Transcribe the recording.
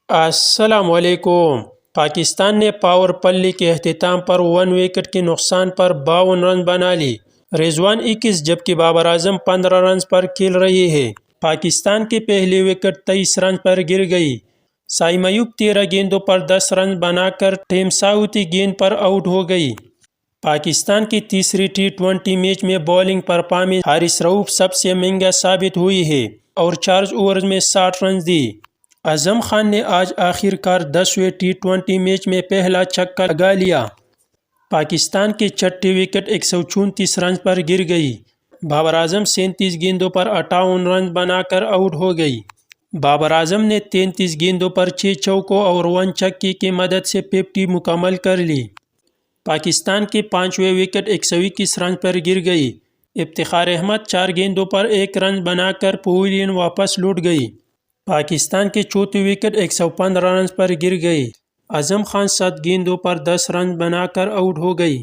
السلام علیکم۔ پاکستان نے پاور پلی کے اختتام پر 1 وکٹ کے نقصان پر 52 رنز بنا لی۔ رضوان 21 جبکہ بابر اعظم 15 رنز پر کھیل رہے ہیں۔ پاکستان کی پہلی وکٹ 23 رنز پر گر گئی۔ سائم ایوب 13 گیندوں پر 10 رنز بنا کر ٹیم ساؤتھی گیند پر آؤٹ ہو گئی۔ پاکستان کی تیسری T20 میچ میں بولنگ پرفارمنس حارث رؤف سب سے مہنگا ثابت ہوئی ہے اور 4 اوورز میں 60 رنز دی۔ اعظم خان نے آج آخر کار 10ویں T20 میچ میں پہلا چھکا لگا لیا۔ پاکستان کی چھٹی وکٹ 134 رنز پر گر گئی۔ بابر اعظم 37 گیندوں پر 58 رنز بنا کر آؤٹ ہو گئی۔ بابر اعظم نے 33 گیندوں پر 6 چوکوں اور 1 چھکے کی مدد سے 50 مکمل کر لی۔ پاکستان کی 5ویں وکٹ 121 رنز پر گر گئی۔ افتخار احمد 4 گیندوں پر 1 رن بنا کر پویلین واپس لوٹ گئی۔ پاکستان کی چوتھی وکٹ 115 رنز پر گر گئی۔ اعظم خان 7 گیندوں پر 10 رنز بنا کر آؤٹ ہو گئی۔